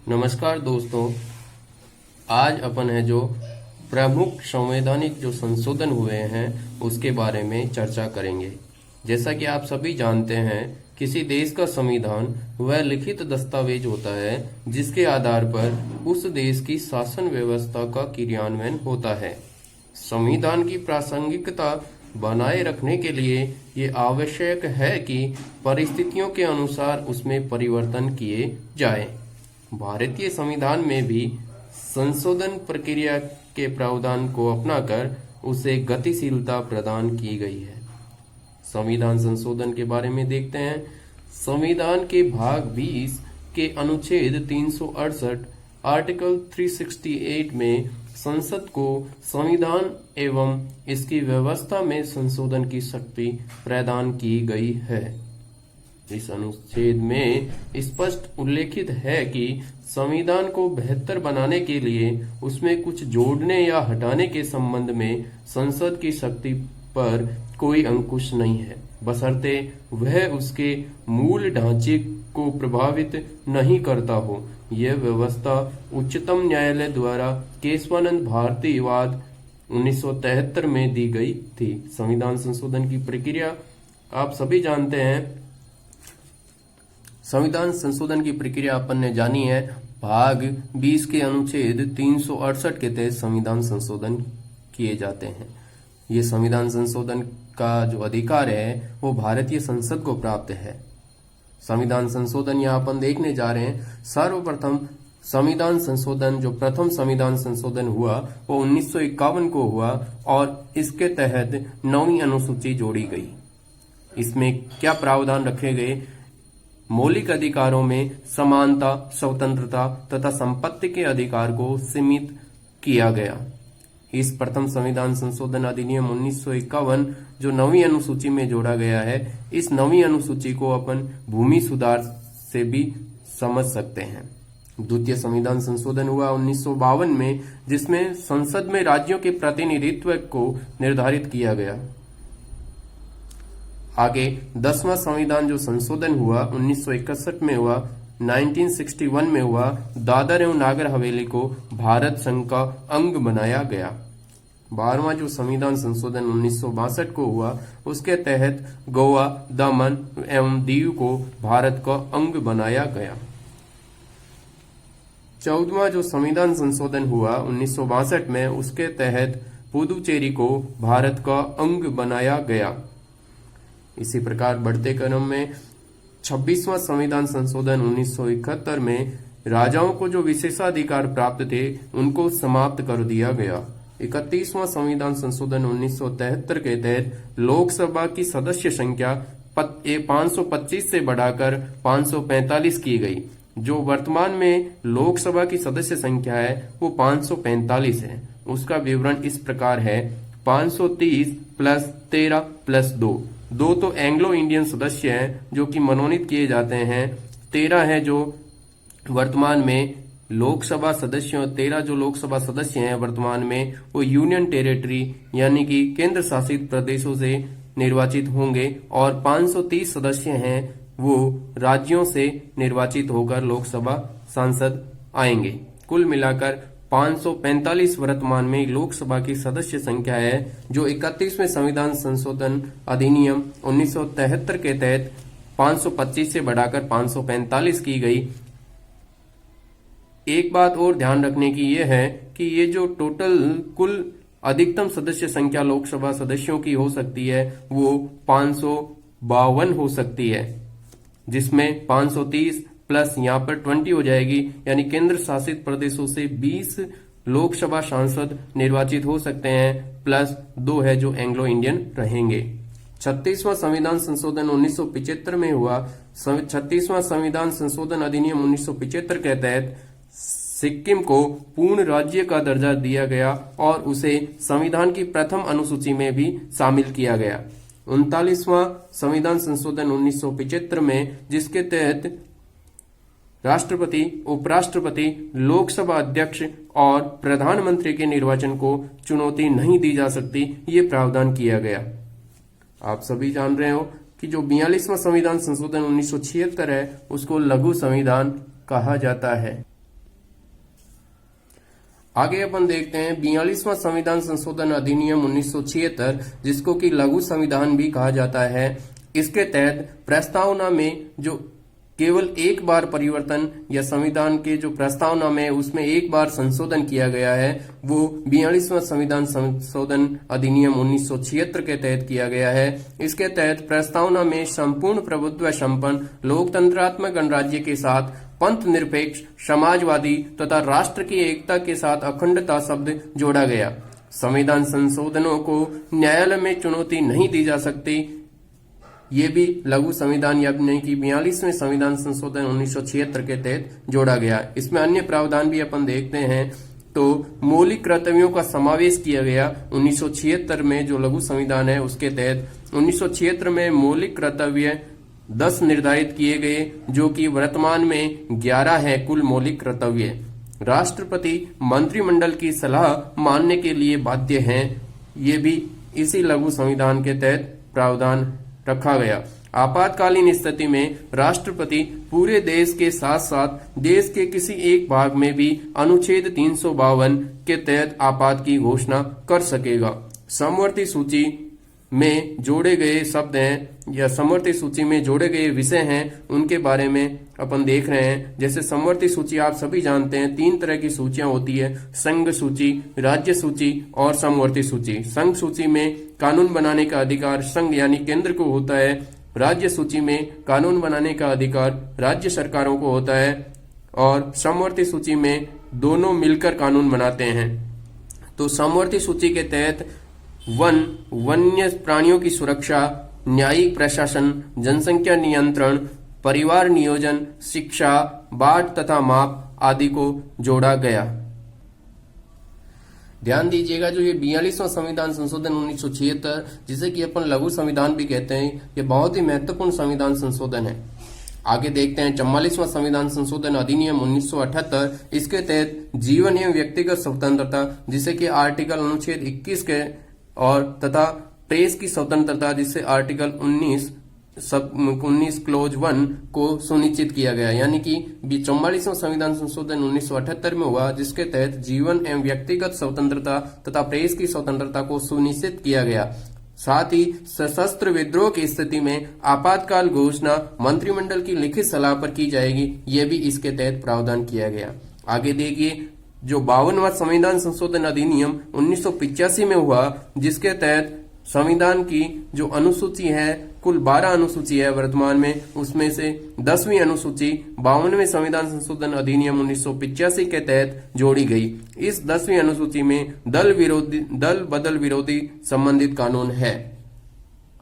नमस्कार दोस्तों, आज अपन है जो प्रमुख संवैधानिक जो संशोधन हुए हैं उसके बारे में चर्चा करेंगे। जैसा कि आप सभी जानते हैं, किसी देश का संविधान वह लिखित दस्तावेज होता है जिसके आधार पर उस देश की शासन व्यवस्था का क्रियान्वयन होता है। संविधान की प्रासंगिकता बनाए रखने के लिए ये आवश्यक है कि परिस्थितियों के अनुसार उसमें परिवर्तन किए जाए। भारतीय संविधान में भी संशोधन प्रक्रिया के प्रावधान को अपनाकर उसे गतिशीलता प्रदान की गई है। संविधान संशोधन के बारे में देखते हैं। संविधान के भाग 20 के अनुच्छेद 368 आर्टिकल 368 में संसद को संविधान एवं इसकी व्यवस्था में संशोधन की शक्ति प्रदान की गई है। इस अनुच्छेद में स्पष्ट उल्लेखित है कि संविधान को बेहतर बनाने के लिए उसमें कुछ जोड़ने या हटाने के संबंध में संसद की शक्ति पर कोई अंकुश नहीं है, बशर्ते वह उसके मूल ढांचे को प्रभावित नहीं करता हो। यह व्यवस्था उच्चतम न्यायालय द्वारा केशवानंद भारतीवाद 1973 में दी गई थी। संविधान संशोधन की प्रक्रिया आप सभी जानते हैं। संविधान संशोधन की प्रक्रिया अपन ने जानी है। भाग 20 के अनुच्छेद 368 के तहत संविधान संशोधन किए जाते हैं। ये संविधान संशोधन का जो अधिकार है वो भारतीय संसद को प्राप्त है। संविधान संशोधन यहाँ अपन देखने जा रहे हैं। सर्वप्रथम संविधान संशोधन जो प्रथम संविधान संशोधन हुआ वो 1951 को हुआ और इसके तहत 9वीं अनुसूची जोड़ी गई। इसमें क्या प्रावधान रखे गए? मौलिक अधिकारों में समानता, स्वतंत्रता तथा संपत्ति के अधिकार को सीमित किया गया। इस प्रथम संविधान संशोधन अधिनियम 1951 जो 9वीं अनुसूची में जोड़ा गया है, इस 9वीं अनुसूची को अपन भूमि सुधार से भी समझ सकते हैं। द्वितीय संविधान संशोधन हुआ 1952 में, जिसमें संसद में राज्यों के प्रतिनिधित्व को निर्धारित किया गया। आगे 10वां संविधान जो संशोधन हुआ 1961 में हुआ, 1961 में हुआ, दादर एवं नागर हवेली को भारत संघ का अंग बनाया गया। 12वां जो संविधान संशोधन 1962 को हुआ, उसके तहत गोवा, दमन एवं दीव को भारत का अंग बनाया गया। 14वां जो संविधान संशोधन हुआ 1962 में, उसके तहत पुदुचेरी को भारत का अंग बनाया गया। इसी प्रकार बढ़ते क्रम में 26वां संविधान संशोधन 1971 में राजाओं को जो विशेषाधिकार प्राप्त थे उनको समाप्त कर दिया गया। 31वां संविधान संशोधन 1973 के तहत लोकसभा की सदस्य संख्या 525 से बढ़ाकर 545 की गई। जो वर्तमान में लोकसभा की सदस्य संख्या है वो 545 है। उसका विवरण इस प्रकार है: 530 प्लस 13 प्लस 2 तो एंग्लो इंडियन सदस्य हैं जो कि मनोनीत किए जाते हैं। 13 है जो वर्तमान में लोकसभा सदस्य, 13 जो लोकसभा सदस्य हैं वर्तमान में वो यूनियन टेरिटरी यानी कि केंद्र शासित प्रदेशों से निर्वाचित होंगे, और 530 सदस्य हैं वो राज्यों से निर्वाचित होकर लोकसभा सांसद आएंगे। कुल मिलाकर 545 वर्तमान में लोकसभा की सदस्य संख्या है, जो 31वें संविधान संशोधन अधिनियम 1973 के तहत 525 से बढ़ाकर 545 की गई। एक बात और ध्यान रखने की यह है कि ये जो टोटल कुल अधिकतम सदस्य संख्या लोकसभा सदस्यों की हो सकती है वो 552 हो सकती है, जिसमें 530 प्लस यहाँ पर 20 हो जाएगी, यानी केंद्र शासित प्रदेशों से 20 लोकसभा सांसद निर्वाचित हो सकते हैं, प्लस 2 है जो एंग्लो इंडियन रहेंगे। 36वां संविधान संशोधन 1975 में हुआ। 36वां संविधान संशोधन अधिनियम 1975 के तहत सिक्किम को पूर्ण राज्य का दर्जा दिया गया और उसे संविधान की प्रथम अनुसूची में भी शामिल किया गया। 39वां संविधान संशोधन 1975 में, जिसके तहत राष्ट्रपति, उपराष्ट्रपति, लोकसभा अध्यक्ष और प्रधानमंत्री के निर्वाचन को चुनौती नहीं दी जा सकती, ये प्रावधान किया गया। आप सभी जान रहे हो कि जो 42वां संविधान संशोधन 1976 है उसको लघु संविधान कहा जाता है। आगे अपन देखते हैं 42वां संविधान संशोधन अधिनियम 1976, जिसको कि लघु संविधान भी कहा जाता है। इसके तहत प्रस्तावना में जो केवल एक बार परिवर्तन या संविधान के जो प्रस्तावना में उसमें एक बार संशोधन किया गया है, वो 42वां संविधान संशोधन अधिनियम 1976 के तहत किया गया है। इसके तहत प्रस्तावना में संपूर्ण प्रभुत्व संपन्न लोकतंत्रात्मक गणराज्य के साथ पंथ निरपेक्ष समाजवादी तथा राष्ट्र की एकता के साथ अखंडता शब्द जोड़ा गया। संविधान संशोधनों को न्यायालय में चुनौती नहीं दी जा सकती। ये भी लघु संविधान यानी कि 42वें संविधान संशोधन 1976 के तहत जोड़ा गया। इसमें अन्य प्रावधान भी अपन देखते हैं तो मौलिक कर्तव्यों का समावेश किया गया 1976 में। जो लघु संविधान है उसके तहत 1976 में मौलिक कर्तव्य 10 निर्धारित किए गए, जो कि वर्तमान में 11 है कुल मौलिक कर्तव्य। राष्ट्रपति मंत्रिमंडल की सलाह मानने के लिए बाध्य हैं। ये भी इसी लघु संविधान के तहत प्रावधान रखा गया। आपातकालीन स्थिति में राष्ट्रपति पूरे देश के साथ साथ देश के किसी एक भाग में भी अनुच्छेद 352 के तहत आपात की घोषणा कर सकेगा। समवर्ती सूची में जोड़े गए शब्द हैं या समवर्ती सूची में जोड़े गए विषय हैं, उनके बारे में अपन देख रहे हैं। जैसे समवर्ती सूची आप सभी जानते हैं 3 तरह की सूचियां होती है, संघ सूची, राज्य सूची और समवर्ती सूची। संघ सूची में कानून बनाने का अधिकार संघ यानी केंद्र को होता है। राज्य सूची में कानून बनाने का अधिकार राज्य सरकारों को होता है और समवर्ती सूची में दोनों मिलकर कानून बनाते हैं। तो समवर्ती सूची के तहत वन्य प्राणियों की सुरक्षा, न्यायिक प्रशासन, जनसंख्या नियंत्रण, परिवार नियोजन, शिक्षा, बाट तथा माप आदि को जोड़ा गया। ध्यान दीजिएगा, जो ये 42वां संविधान संशोधन 1976 जिसे कि अपन लघु संविधान भी कहते हैं, ये बहुत ही महत्वपूर्ण संविधान संशोधन है। आगे देखते हैं 44वां संविधान संशोधन अधिनियम 1978। इसके तहत जीवन एवं व्यक्तिगत स्वतंत्रता, जिसे कि आर्टिकल अनुच्छेद 21 के और तथा प्रेस की स्वतंत्रता, जिससे आर्टिकल 19 क्लोज 1 को सुनिश्चित किया गया। यानी कि 44वां संविधान संशोधन 1978 में हुआ, जिसके तहत जीवन एवं व्यक्तिगत स्वतंत्रता तथा प्रेस की स्वतंत्रता को सुनिश्चित किया गया। साथ ही सशस्त्र विद्रोह की स्थिति में आपातकाल घोषणा मंत्रिमंडल की लिखित सलाह पर की जाएगी। यह भी इसके तहत प्रावधान किया गया। आगे देखिए, जो 52वां संविधान संशोधन अधिनियम 1985 में हुआ, जिसके तहत संविधान की जो अनुसूची है, कुल 12 अनुसूची है वर्तमान में, उसमें से 10वीं अनुसूची 52वें संविधान संशोधन अधिनियम 1985 के तहत जोड़ी गई। इस 10वीं अनुसूची में दल बदल विरोधी संबंधित कानून है।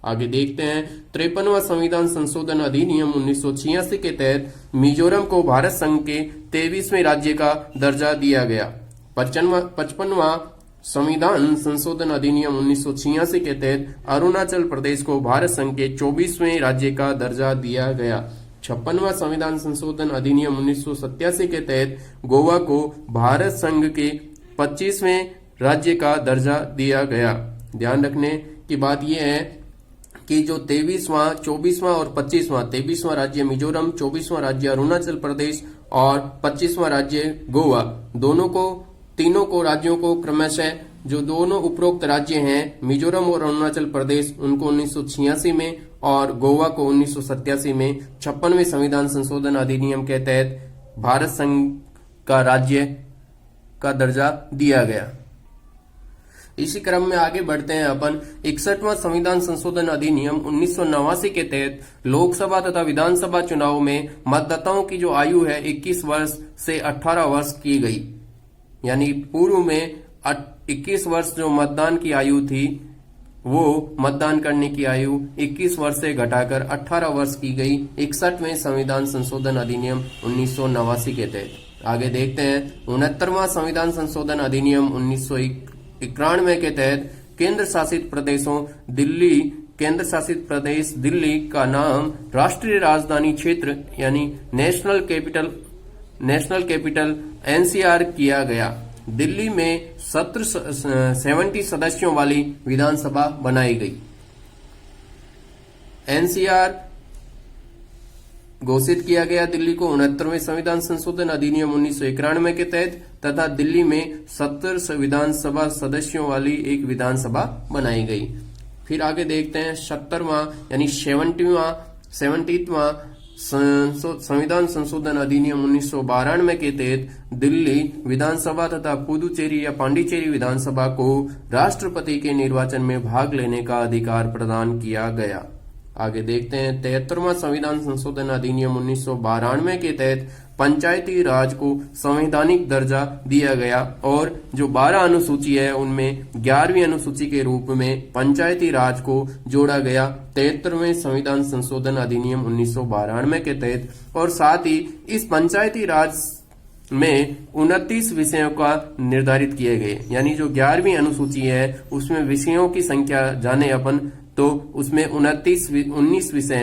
आगे देखते हैं 53वां संविधान संशोधन अधिनियम 1986 के तहत मिजोरम को भारत संघ के 23वें राज्य का दर्जा दिया गया। 55वां संविधान संशोधन अधिनियम 1986 के तहत अरुणाचल प्रदेश को भारत संघ के 24वें राज्य का दर्जा दिया गया। 56वां संविधान संशोधन अधिनियम 1987 के तहत गोवा को भारत संघ के 25वें राज्य का दर्जा दिया गया। ध्यान रखने की बात यह है कि जो 23वां, 24वां और 25वां, 23वां राज्य मिजोरम, 24वां राज्य अरुणाचल प्रदेश और 25वां राज्य गोवा, तीनों को राज्यों को क्रमशः जो दोनों उपरोक्त राज्य हैं मिजोरम और अरुणाचल प्रदेश, उनको 1986 में और गोवा को 1987 में 56वें संविधान संशोधन अधिनियम के तहत भारत संघ का राज्य का दर्जा दिया गया। इसी क्रम में आगे बढ़ते हैं अपन 61वां संविधान संशोधन अधिनियम 1989 के तहत लोकसभा तथा विधानसभा चुनाव में मतदाताओं की जो आयु है 21 वर्ष से 18 वर्ष की गई। यानी पूर्व में 21 वर्ष जो मतदान की आयु थी, वो मतदान करने की आयु 21 वर्ष से घटाकर 18 वर्ष की गई 61वें संविधान संशोधन अधिनियम 1989 के तहत। आगे देखते हैं 69वां संविधान संशोधन अधिनियम 1991 के तहत केंद्र शासित प्रदेश दिल्ली का नाम राष्ट्रीय राजधानी क्षेत्र यानी नेशनल कैपिटल एनसीआर किया गया। दिल्ली में 70 सदस्यों वाली विधानसभा बनाई गई। एनसीआर घोषित किया गया। दिल्ली को 69वें संविधान संशोधन अधिनियम 1991 के तहत तथा दिल्ली में 70 विधानसभा सदस्यों वाली एक विधानसभा बनाई गई। फिर आगे देखते हैं 70वां यानी 70वां संविधान संशोधन अधिनियम 1992 के तहत दिल्ली विधानसभा तथा पुदुचेरी या पांडिचेरी विधानसभा को राष्ट्रपति के निर्वाचन में भाग लेने का अधिकार प्रदान किया गया। आगे देखते हैं 73वां संविधान संशोधन अधिनियम 1992 के तहत पंचायती राज को संवैधानिक दर्जा दिया गया और जो 12 अनुसूची है उनमें 11वीं अनुसूची के रूप में पंचायती राज को जोड़ा गया 73वें संविधान संशोधन अधिनियम 1992 के तहत। और साथ ही इस पंचायती राज में 29 विषयों का निर्धारित किए गए, यानी जो 11वीं अनुसूची है उसमें विषयों की संख्या जाने अपन तो उसमें 29 विषय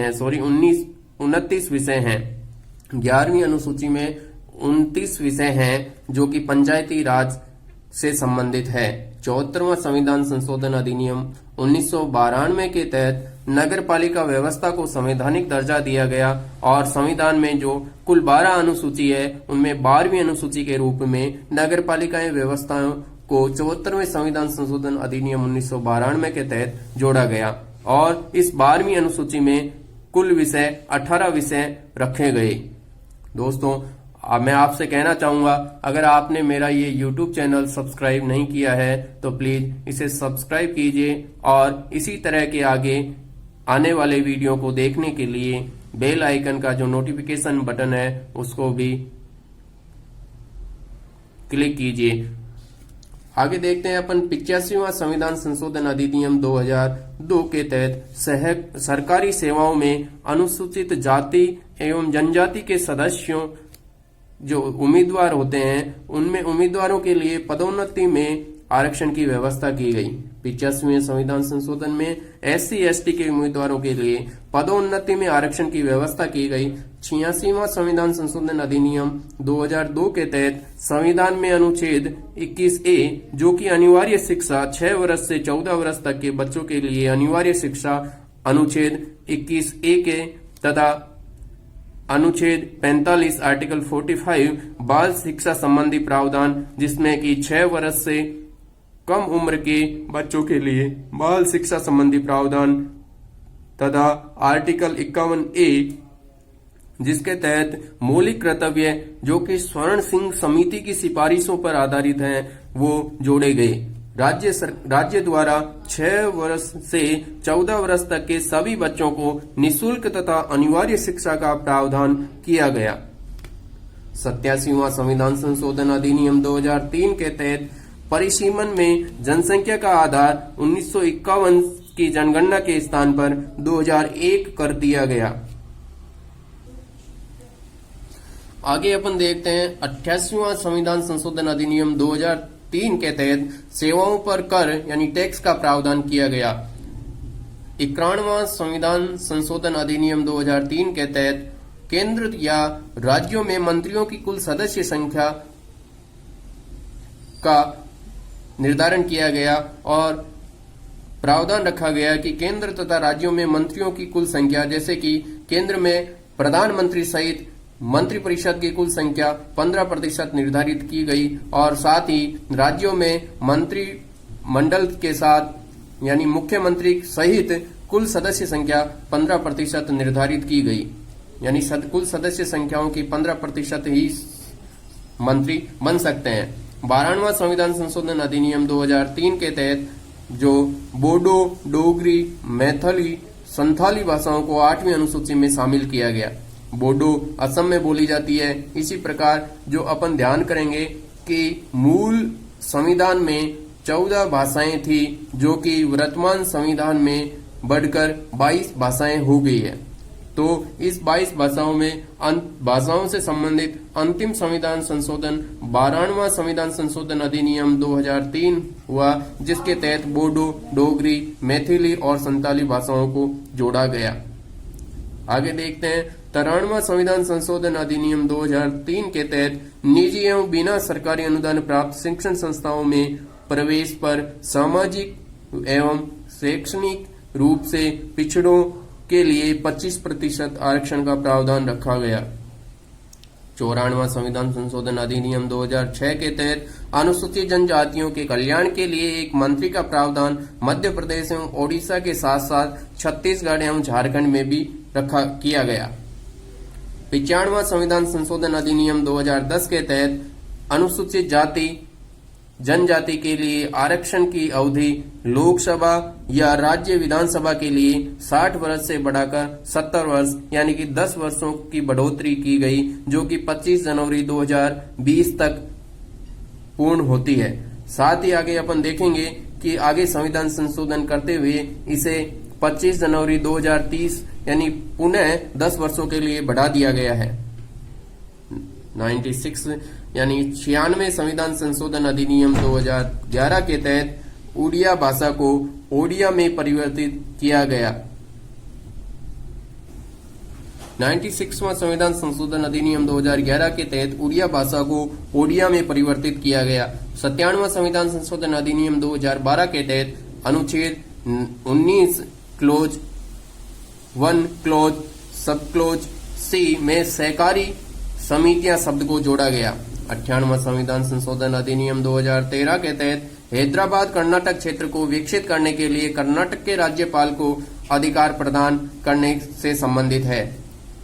हैं। 11वीं अनुसूची में 29 विषय हैं जो कि पंचायती राज से संबंधित है। 74वां संविधान संशोधन अधिनियम 1992 के तहत नगर पालिका व्यवस्था को संवैधानिक दर्जा दिया गया और संविधान में जो कुल 12 अनुसूची है उनमें 12वीं अनुसूची के रूप में नगर पालिकाएं व्यवस्थाओं को 74वें संविधान संशोधन अधिनियम 1992 के तहत जोड़ा गया और इस 12वीं अनुसूची में कुल विषय 18 विषय रखे गए। दोस्तों, मैं आपसे कहना चाहूंगा, अगर आपने मेरा ये YouTube चैनल सब्सक्राइब नहीं किया है तो प्लीज इसे सब्सक्राइब कीजिए और इसी तरह के आगे आने वाले वीडियो को देखने के लिए बेल आइकन का जो नोटिफिकेशन बटन है उसको भी क्लिक कीजिए। आगे देखते हैं अपन 85वां संविधान संशोधन अधिनियम 2002 के तहत सरकारी सेवाओं में अनुसूचित जाति एवं जनजाति के सदस्यों जो उम्मीदवार होते हैं उनमें उम्मीदवारों के लिए पदोन्नति में आरक्षण की व्यवस्था की गई। 85वें संविधान संशोधन में SC/ST के उम्मीदवारों के लिए पदोन्नति में आरक्षण की व्यवस्था की गई। 86वां संविधान संशोधन अधिनियम 2002 के तहत संविधान में अनुच्छेद 21A जो कि अनिवार्य शिक्षा 6 वर्ष से 14 वर्ष तक के बच्चों के लिए अनिवार्य शिक्षा, अनुच्छेद 21A के तथा अनुच्छेद 45 आर्टिकल 45 बाल शिक्षा संबंधी प्रावधान जिसमें कि 6 वर्ष से कम उम्र के बच्चों के लिए बाल शिक्षा संबंधी प्रावधान तथा आर्टिकल 51A जिसके तहत मौलिक कर्तव्य जो कि स्वर्ण सिंह समिति की सिफारिशों पर आधारित हैं वो जोड़े गए। राज्य द्वारा 6 वर्ष से 14 वर्ष तक के सभी बच्चों को निःशुल्क तथा अनिवार्य शिक्षा का प्रावधान किया गया। 87वां संविधान संशोधन अधिनियम 2003 के तहत परिसीमन में जनसंख्या का आधार 1951 की जनगणना के स्थान पर 2001 कर दिया गया। आगे अपन देखते हैं 88वां संविधान संशोधन अधिनियम 2003 के तहत सेवाओं पर कर यानी टैक्स का प्रावधान किया गया। 91वां संविधान संशोधन अधिनियम 2003 के तहत केंद्र या राज्यों में मंत्रियों की कुल सदस्य संख्या का निर्धारण किया गया और प्रावधान रखा गया कि केंद्र तथा राज्यों में मंत्रियों की कुल संख्या, जैसे कि केंद्र में प्रधानमंत्री सहित मंत्रिपरिषद की कुल संख्या 15% निर्धारित की गई और साथ ही राज्यों में मंत्रिमंडल के साथ यानी मुख्यमंत्री सहित कुल सदस्य संख्या 15% निर्धारित की गई, यानी कुल सदस्य संख्याओं की 15% ही मंत्री बन सकते हैं। 12वां संविधान संशोधन अधिनियम 2003 के तहत जो बोडो, डोगरी, मैथिली, संथाली भाषाओं को 8वीं अनुसूची में शामिल किया गया। बोडो असम में बोली जाती है। इसी प्रकार जो अपन ध्यान करेंगे कि मूल संविधान में 14 भाषाएं थी जो कि वर्तमान संविधान में बढ़कर 22 भाषाएं हो गई है। तो इस 22 भाषाओं से संबंधित अंतिम संविधान संशोधन 12वां संविधान संशोधन अधिनियम 2003 हुआ, जिसके तहत बोडो, डोगरी, मैथिली और संताली भाषाओं को जोड़ा गया। आगे देखते हैं 93वां संविधान संशोधन अधिनियम 2003 के तहत निजी एवं बिना सरकारी अनुदान प्राप्त शिक्षण संस्थाओं में प्रवेश पर सामाजिक एवं शैक्षणिक रूप से पिछड़ों के लिए 25% आरक्षण का प्रावधान रखा गया। 94वां संविधान संशोधन अधिनियम 2006 के तहत अनुसूचित जनजातियों के कल्याण के लिए एक मंत्री का प्रावधान मध्य प्रदेश एवं ओडिशा के साथ साथ छत्तीसगढ़ एवं झारखंड में भी किया गया। 95वां संविधान संशोधन अधिनियम 2010 के तहत अनुसूचित जाति जनजाति के लिए आरक्षण की अवधि लोकसभा या राज्य विधानसभा के लिए 60 वर्ष से बढ़ाकर 70 वर्ष यानी कि 10 वर्षों की बढ़ोतरी की गई, जो कि 25 जनवरी 2020 तक पूर्ण होती है। साथ ही आगे अपन देखेंगे कि आगे संविधान संशोधन करते हुए इसे 25 जनवरी 2030 यानी पुनः 10 वर्षों के लिए बढ़ा दिया गया है। 96 यानी 96 संविधान संशोधन अधिनियम 2011 के तहत उड़िया भाषा को ओडिया में परिवर्तित किया गया। 96वां संविधान संशोधन अधिनियम 2011 के तहत उड़िया भाषा को ओडिया में परिवर्तित किया गया। 97वां संविधान संशोधन अधिनियम 2012 के तहत अनुच्छेद 19 क्लोज 1 क्लोज सब क्लोज सी में सहकारी समितियां शब्द को जोड़ा गया। 98वां संविधान संशोधन अधिनियम 2013 के तहत हैदराबाद कर्नाटक क्षेत्र को विकसित करने के लिए कर्नाटक के राज्यपाल को अधिकार प्रदान करने से संबंधित है।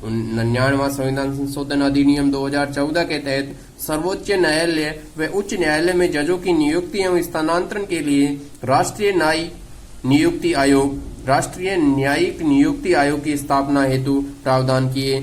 99वां संविधान संशोधन अधिनियम 2014 के तहत सर्वोच्च न्यायालय व उच्च न्यायालय में जजों की नियुक्ति एवं स्थानांतरण के लिए राष्ट्रीय न्यायिक नियुक्ति आयोग, राष्ट्रीय न्यायिक नियुक्ति आयोग की स्थापना हेतु प्रावधान किए।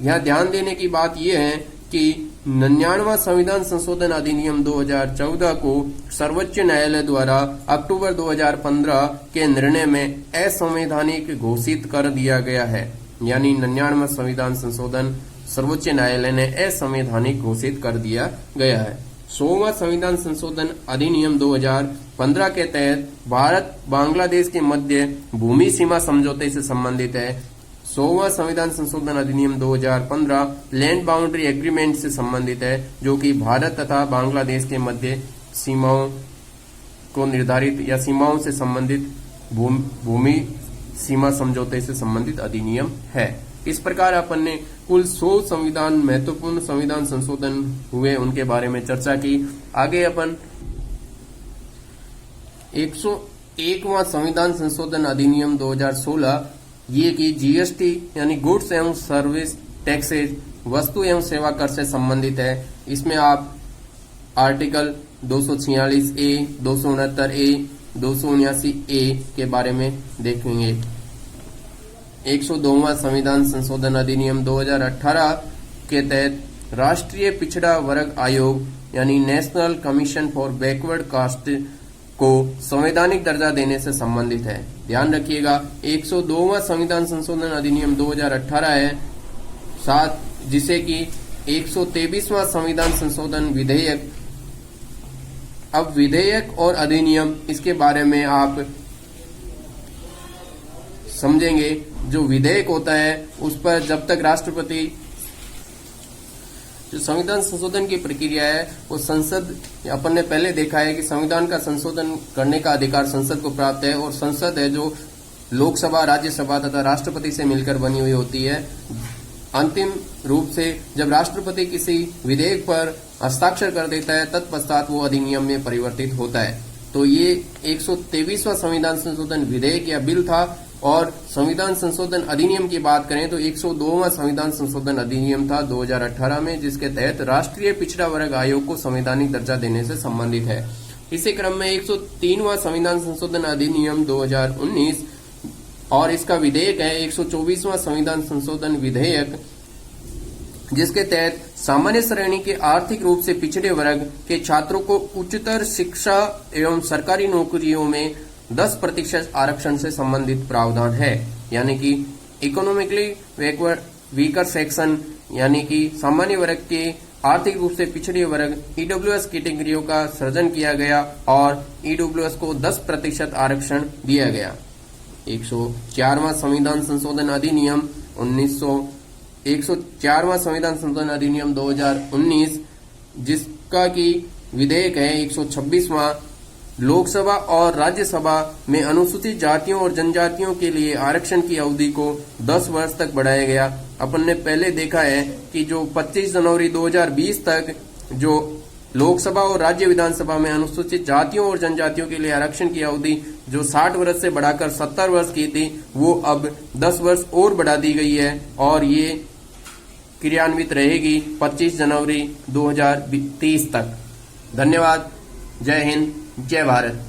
यह ध्यान देने की बात यह है कि 99वां संविधान संशोधन अधिनियम 2014 को सर्वोच्च न्यायालय द्वारा अक्टूबर 2015 के निर्णय में असंवैधानिक घोषित कर दिया गया है। यानी 99वां संविधान संशोधन सर्वोच्च न्यायालय ने असंवैधानिक घोषित कर दिया गया है। 100वां संविधान संशोधन अधिनियम 2015 के तहत भारत बांग्लादेश के मध्य भूमि सीमा समझौते से संबंधित है। 100वां संविधान संशोधन अधिनियम 2015 लैंड बाउंड्री एग्रीमेंट से संबंधित है, जो कि भारत तथा बांग्लादेश के मध्य सीमाओं को निर्धारित या सीमाओं से संबंधित भूमि सीमा समझौते से संबंधित अधिनियम है। इस प्रकार अपन ने कुल 100 संविधान महत्वपूर्ण संविधान संशोधन हुए उनके बारे में चर्चा की। आगे अपन 101वां संविधान संशोधन अधिनियम 2016 ये कि जीएसटी यानी गुड्स एवं सर्विस टैक्सेज वस्तु एवं सेवा कर से संबंधित है। इसमें आप आर्टिकल 246A, 269A, 279A के बारे में देखेंगे। 102वां संविधान संशोधन अधिनियम 2018 के तहत राष्ट्रीय पिछड़ा वर्ग आयोग यानी national commission for backward caste को संवैधानिक दर्जा देने से संबंधित है। ध्यान रखिएगा 102वां संविधान संशोधन अधिनियम 2018 है, साथ जिसे कि 123वां संविधान संशोधन विधेयक। अब विधेयक और अधिनियम इसके बारे में आप समझेंगे। जो विधेयक होता है उस पर जब तक राष्ट्रपति जो संविधान संशोधन की प्रक्रिया है वो संसद, अपन ने पहले देखा है कि संविधान का संशोधन करने का अधिकार संसद को प्राप्त है, और संसद है जो लोकसभा, राज्यसभा तथा राष्ट्रपति से मिलकर बनी हुई होती है। अंतिम रूप से जब राष्ट्रपति किसी विधेयक पर हस्ताक्षर कर देता है तत्पश्चात वो अधिनियम में परिवर्तित होता है। तो ये 123वां संविधान संशोधन विधेयक या बिल था। और संविधान संशोधन अधिनियम की बात करें तो 102वां संविधान संशोधन अधिनियम था 2018 में, जिसके तहत राष्ट्रीय पिछड़ा वर्ग आयोग को संवैधानिक दर्जा देने से संबंधित है। इसी क्रम में 103वां संविधान संशोधन अधिनियम 2019 और इसका विधेयक है 124वां संविधान संशोधन विधेयक, जिसके तहत सामान्य श्रेणी के आर्थिक रूप से पिछड़े वर्ग के छात्रों को उच्चतर शिक्षा एवं सरकारी नौकरियों में 10% आरक्षण से संबंधित प्रावधान है। यानी कि इकोनॉमिकली बैकवर्ड वीकर सेक्शन यानी कि सामान्य वर्ग के आर्थिक रूप से पिछड़े वर्ग ईडब्ल्यूएस कैटेगरियों का सृजन किया गया और ईडब्ल्यूएस को 10% आरक्षण दिया गया। 104वां संविधान संशोधन अधिनियम 104वां संविधान संशोधन अधिनियम 2019 जिसका की विधेयक है 126वां लोकसभा और राज्यसभा में अनुसूचित जातियों और जनजातियों के लिए आरक्षण की अवधि को 10 वर्ष तक बढ़ाया गया। अपन ने पहले देखा है कि जो 25 जनवरी 2020 तक जो लोकसभा और राज्य विधानसभा में अनुसूचित जातियों और जनजातियों के लिए आरक्षण की अवधि जो 60 वर्ष से बढ़ाकर 70 वर्ष की थी, वो अब 10 वर्ष और बढ़ा दी गई है और ये क्रियान्वित रहेगी 25 जनवरी 2030 तक। धन्यवाद। जय हिंद, जय भारत।